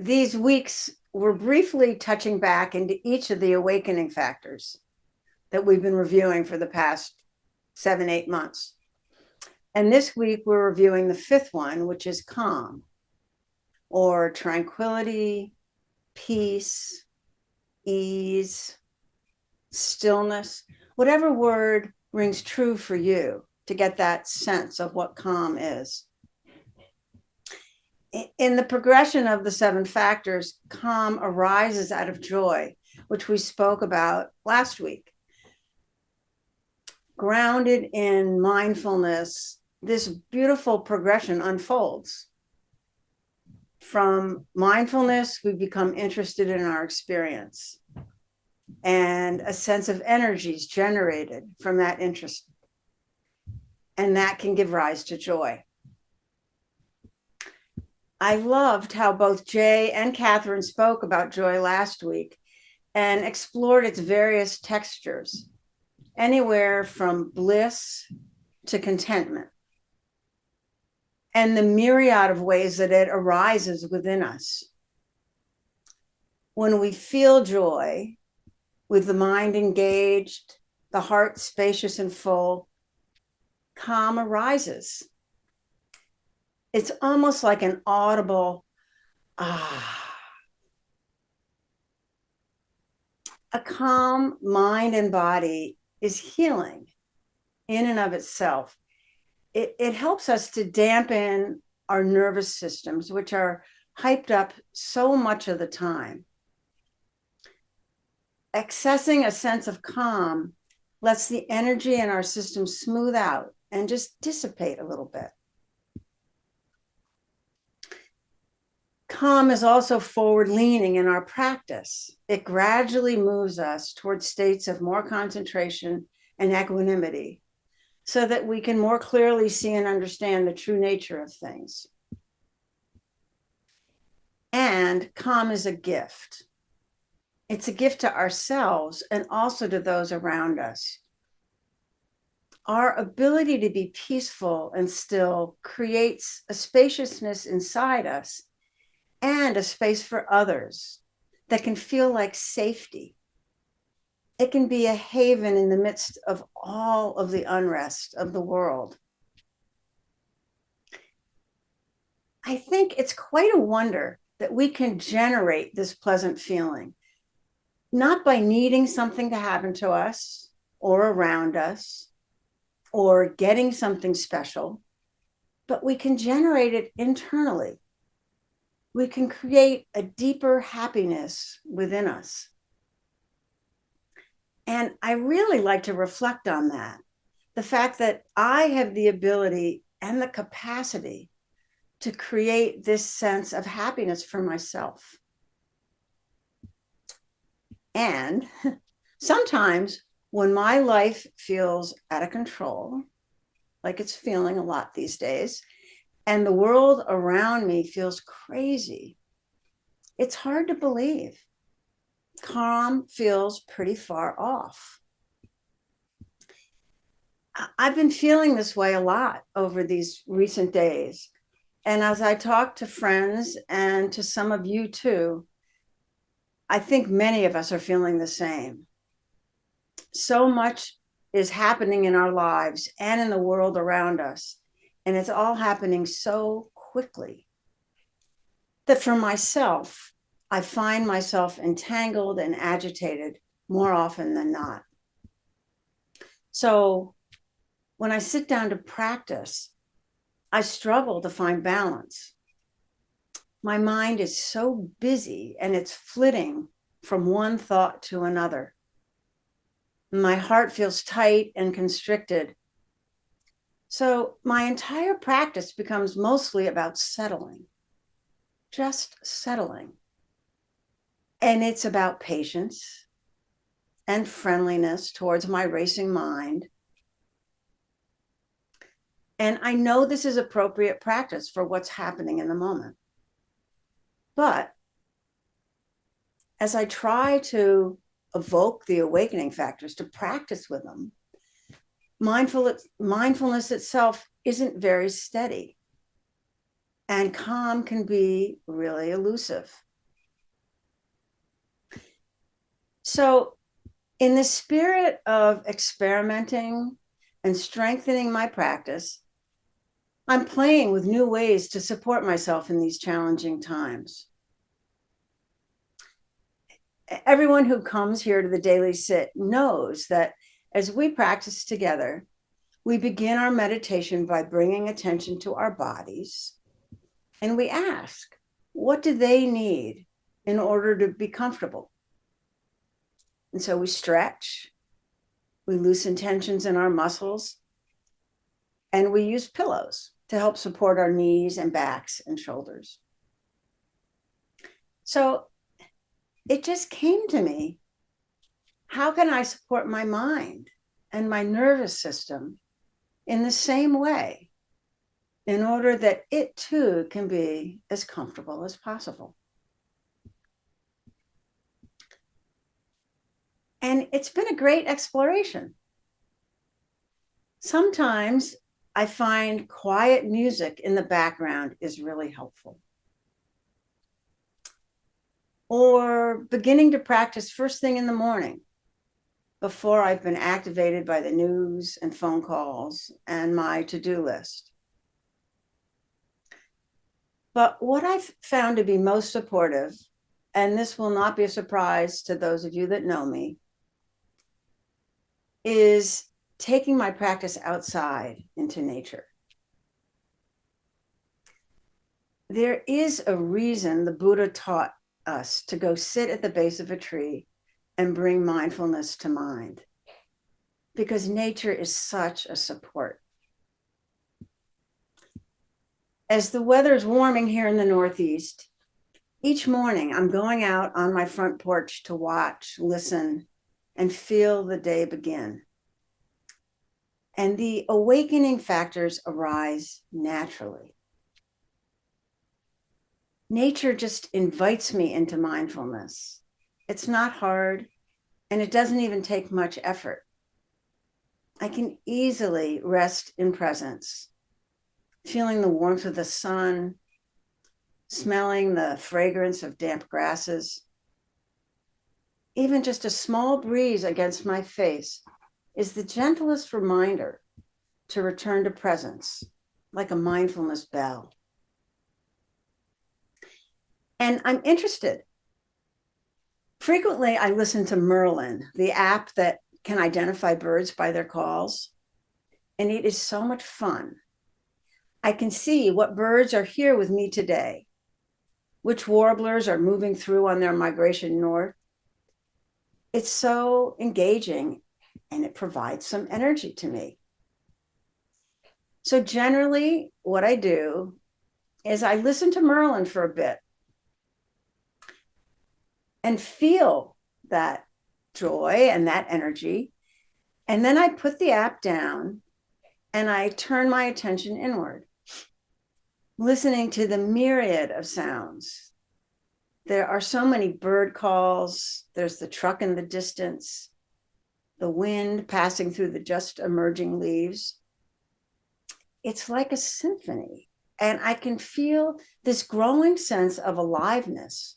these weeks, we're briefly touching back into each of the awakening factors that we've been reviewing for the past 7-8 months. And this week, we're reviewing the fifth one, which is calm, or tranquility, peace, ease, stillness, whatever word rings true for you to get that sense of what calm is. In the progression of the 7 factors, calm arises out of joy, which we spoke about last week. Grounded in mindfulness, this beautiful progression unfolds. From mindfulness, we become interested in our experience, and a sense of energy is generated from that interest, and that can give rise to joy. I loved how both Jay and Catherine spoke about joy last week and explored its various textures, anywhere from bliss to contentment, and the myriad of ways that it arises within us. When we feel joy, with the mind engaged, the heart spacious and full, calm arises. It's almost like an audible ah. A calm mind and body is healing in and of itself. It helps us to dampen our nervous systems, which are hyped up so much of the time. Accessing a sense of calm lets the energy in our system smooth out and just dissipate a little bit. Calm is also forward leaning in our practice. It gradually moves us towards states of more concentration and equanimity, so that we can more clearly see and understand the true nature of things. And calm is a gift. It's a gift to ourselves and also to those around us. Our ability to be peaceful and still creates a spaciousness inside us and a space for others that can feel like safety. It can be a haven in the midst of all of the unrest of the world. I think it's quite a wonder that we can generate this pleasant feeling, not by needing something to happen to us or around us or getting something special, but we can generate it internally. We can create a deeper happiness within us. And I really like to reflect on that. The fact that I have the ability and the capacity to create this sense of happiness for myself. And sometimes when my life feels out of control, like it's feeling a lot these days, and the world around me feels crazy, it's hard to believe. Calm feels pretty far off. I've been feeling this way a lot over these recent days. And as I talk to friends and to some of you too, I think many of us are feeling the same. So much is happening in our lives and in the world around us, and it's all happening so quickly that for myself, I find myself entangled and agitated more often than not. So when I sit down to practice, I struggle to find balance. My mind is so busy and it's flitting from one thought to another. My heart feels tight and constricted. So my entire practice becomes mostly about settling, just settling. And it's about patience and friendliness towards my racing mind. And I know this is appropriate practice for what's happening in the moment. But as I try to evoke the awakening factors, to practice with them, mindfulness itself isn't very steady. And calm can be really elusive. So, in the spirit of experimenting and strengthening my practice, I'm playing with new ways to support myself in these challenging times. Everyone who comes here to the daily sit knows that as we practice together, we begin our meditation by bringing attention to our bodies, and we ask, what do they need in order to be comfortable? And so we stretch, we loosen tensions in our muscles, and we use pillows to help support our knees and backs and shoulders. So it just came to me, how can I support my mind and my nervous system in the same way in order that it too can be as comfortable as possible? And it's been a great exploration. Sometimes I find quiet music in the background is really helpful. Or beginning to practice first thing in the morning before I've been activated by the news and phone calls and my to-do list. But what I've found to be most supportive, and this will not be a surprise to those of you that know me, is taking my practice outside into nature. There is a reason the Buddha taught us to go sit at the base of a tree and bring mindfulness to mind, because nature is such a support. As the weather is warming here in the Northeast, each morning I'm going out on my front porch to watch, listen, and feel the day begin. And the awakening factors arise naturally. Nature just invites me into mindfulness. It's not hard, and it doesn't even take much effort. I can easily rest in presence, feeling the warmth of the sun, smelling the fragrance of damp grasses. Even just a small breeze against my face is the gentlest reminder to return to presence, like a mindfulness bell. And I'm interested. Frequently, I listen to Merlin, the app that can identify birds by their calls, and it is so much fun. I can see what birds are here with me today, which warblers are moving through on their migration north. It's so engaging, and it provides some energy to me. So generally, what I do is I listen to Merlin for a bit and feel that joy and that energy. And then I put the app down and I turn my attention inward, listening to the myriad of sounds. There are so many bird calls. There's the truck in the distance, the wind passing through the just emerging leaves. It's like a symphony. And I can feel this growing sense of aliveness,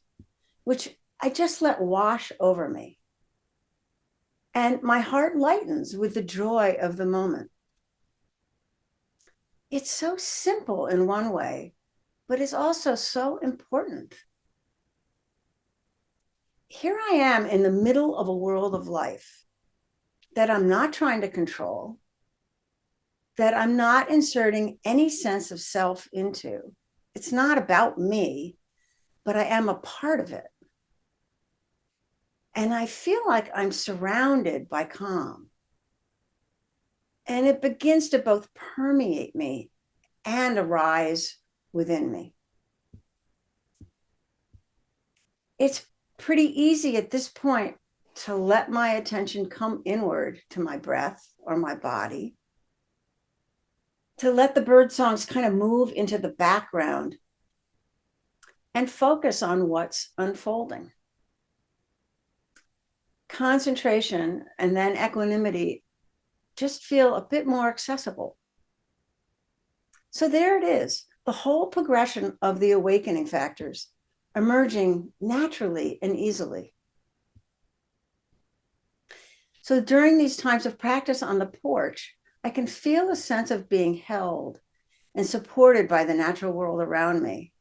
which I just let wash over me. And my heart lightens with the joy of the moment. It's so simple in one way, but it's also so important. Here I am in the middle of a world of life that I'm not trying to control, that I'm not inserting any sense of self into. It's not about me, but I am a part of it. And I feel like I'm surrounded by calm. And it begins to both permeate me and arise within me. It's pretty easy at this point to let my attention come inward to my breath or my body, to let the bird songs kind of move into the background and focus on what's unfolding. Concentration and then equanimity just feel a bit more accessible. So there it is, the whole progression of the awakening factors emerging naturally and easily. So during these times of practice on the porch, I can feel a sense of being held and supported by the natural world around me.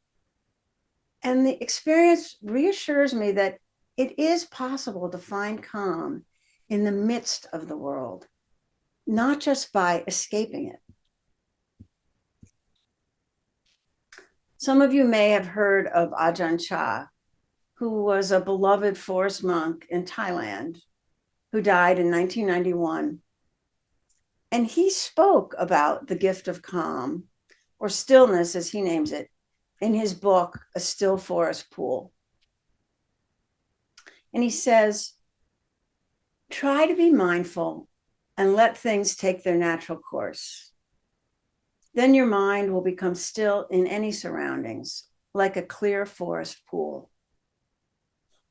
And the experience reassures me that it is possible to find calm in the midst of the world, not just by escaping it. Some of you may have heard of Ajahn Chah, who was a beloved forest monk in Thailand, who died in 1991. And he spoke about the gift of calm, or stillness as he names it, in his book, A Still Forest Pool. And he says, try to be mindful and let things take their natural course. Then your mind will become still in any surroundings, like a clear forest pool.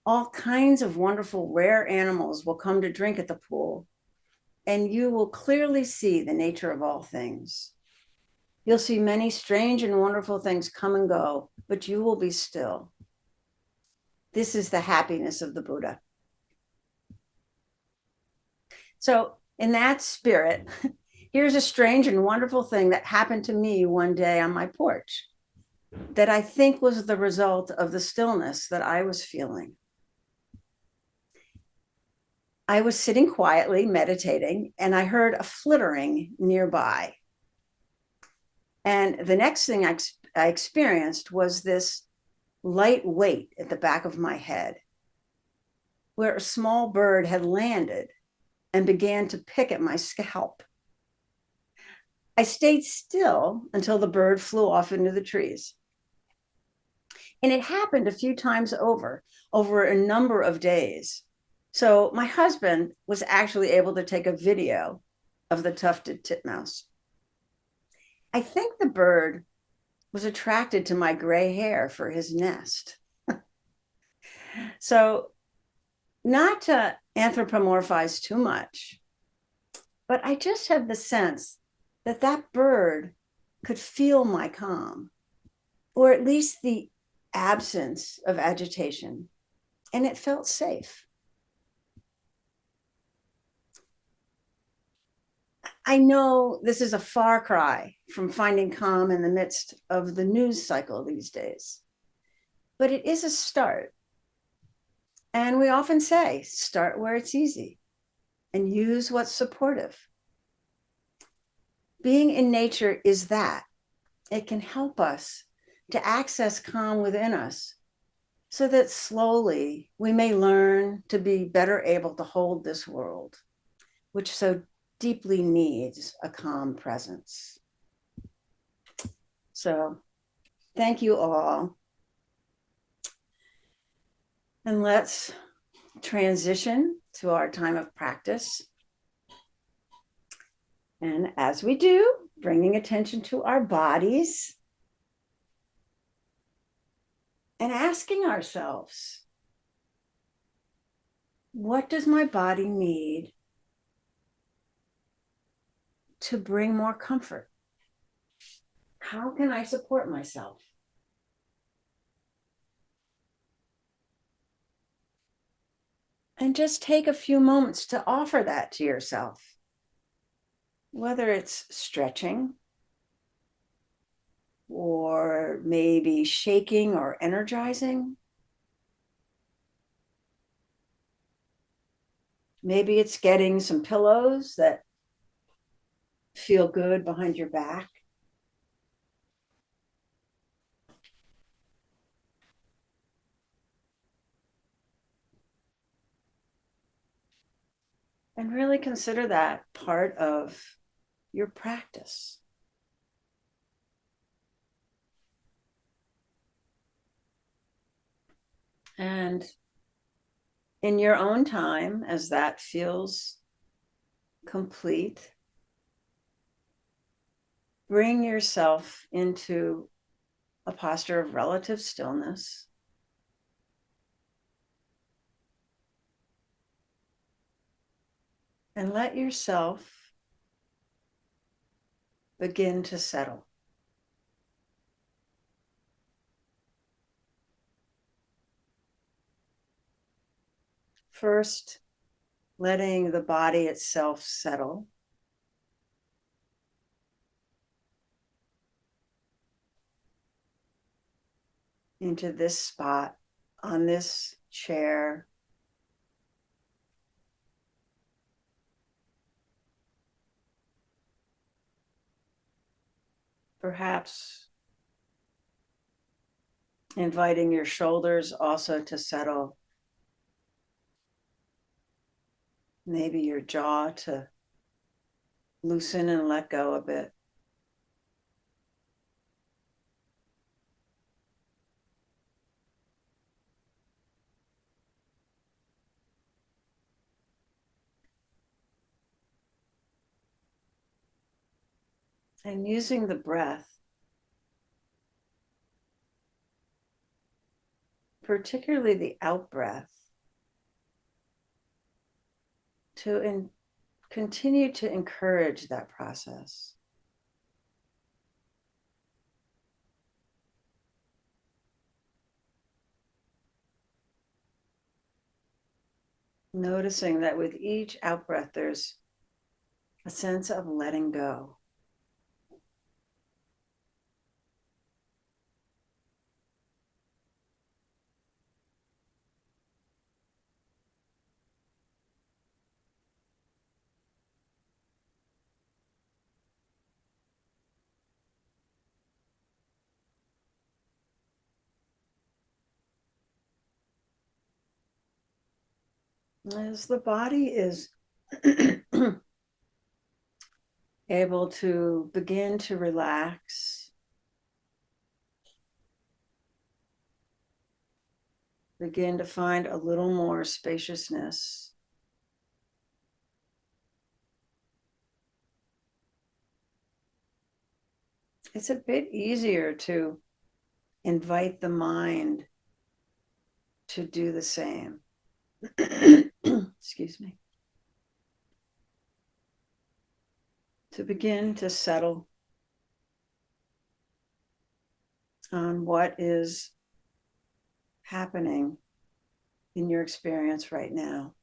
All kinds of wonderful, rare animals will come to drink at the pool, and you will clearly see the nature of all things. You'll see many strange and wonderful things come and go, but you will be still. This is the happiness of the Buddha. So, in that spirit, here's a strange and wonderful thing that happened to me one day on my porch that I think was the result of the stillness that I was feeling. I was sitting quietly meditating, and I heard a flittering nearby. And the next thing I experienced was this light weight at the back of my head, where a small bird had landed and began to pick at my scalp. I stayed still until the bird flew off into the trees. And it happened a few times over a number of days. So my husband was actually able to take a video of the tufted titmouse. I think the bird was attracted to my gray hair for his nest. So, not to anthropomorphize too much, but I just have the sense that that bird could feel my calm, or at least the absence of agitation, and it felt safe. I know this is a far cry from finding calm in the midst of the news cycle these days, but it is a start. And we often say, start where it's easy and use what's supportive. Being in nature is that. It can help us to access calm within us so that slowly we may learn to be better able to hold this world, which so deeply needs a calm presence. So thank you all. And let's transition to our time of practice. And as we do, bringing attention to our bodies and asking ourselves, what does my body need to bring more comfort? How can I support myself? And just take a few moments to offer that to yourself, whether it's stretching or maybe shaking or energizing. Maybe it's getting some pillows that feel good behind your back. And really consider that part of your practice. And in your own time, as that feels complete, bring yourself into a posture of relative stillness. And let yourself begin to settle. First, letting the body itself settle into this spot on this chair. Perhaps inviting your shoulders also to settle, maybe your jaw to loosen and let go a bit. And using the breath, particularly the out breath, to continue to encourage that process. Noticing that with each out breath, there's a sense of letting go. As the body is able to begin to relax, begin to find a little more spaciousness, it's a bit easier to invite the mind to do the same. Excuse me. To begin to settle on what is happening in your experience right now.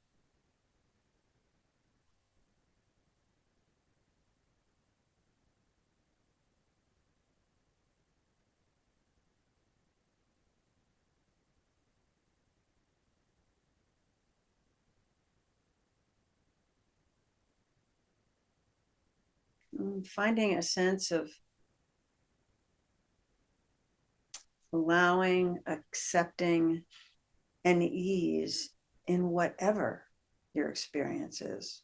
Finding a sense of allowing, accepting, and ease in whatever your experience is.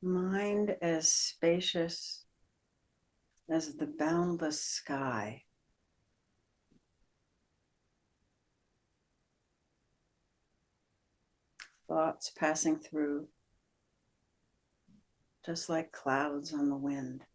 Mind as spacious as the boundless sky. Thoughts passing through, just like clouds on the wind.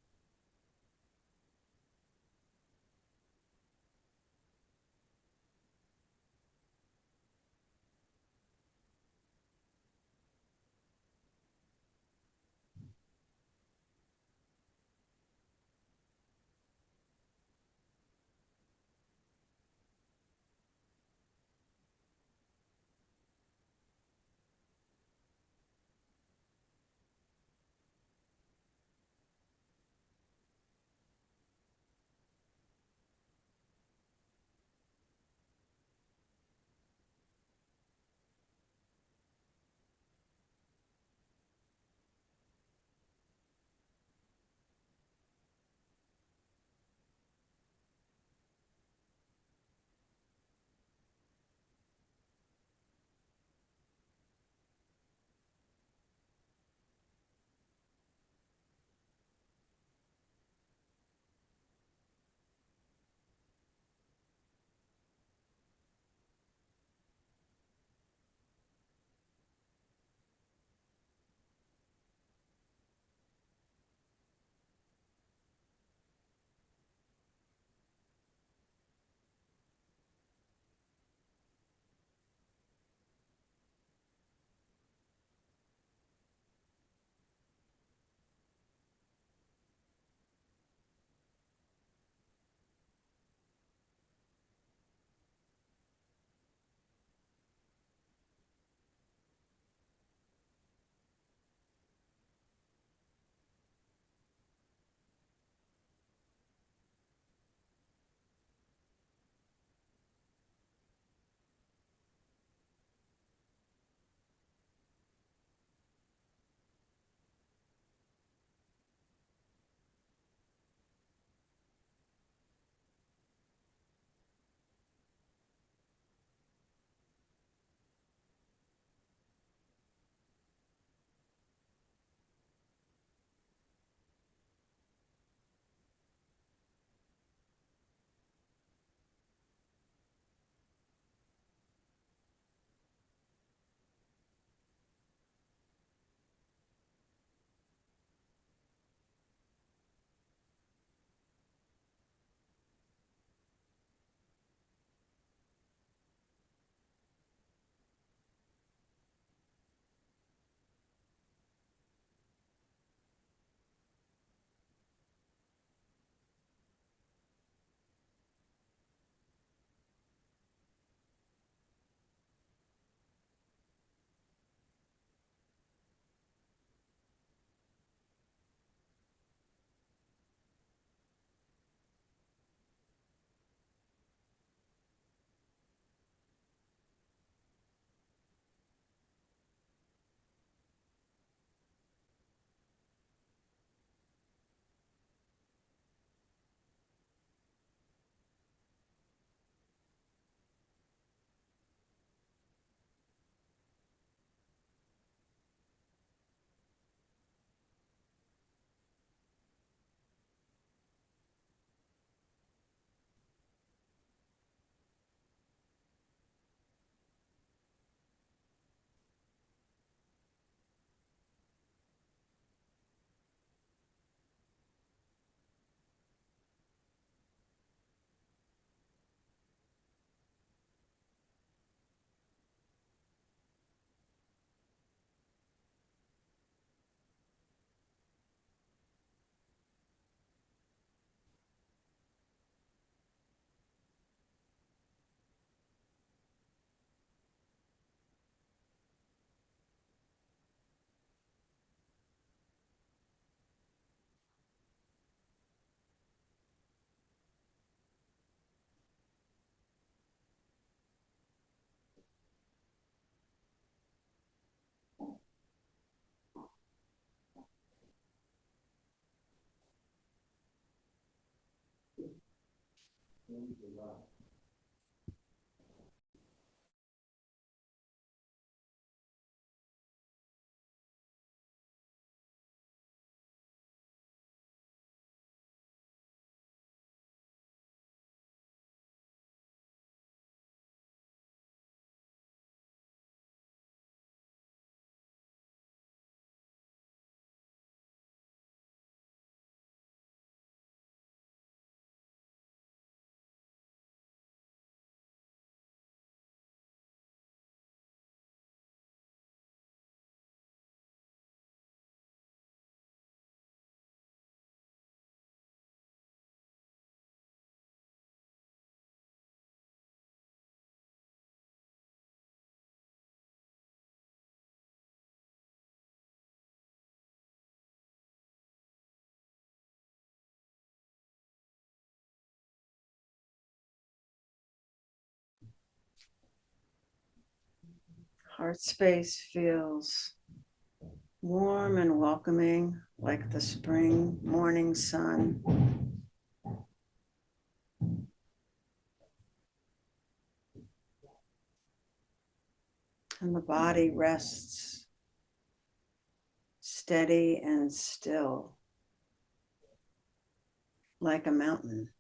Heart space feels warm and welcoming, like the spring morning sun. And the body rests steady and still, like a mountain.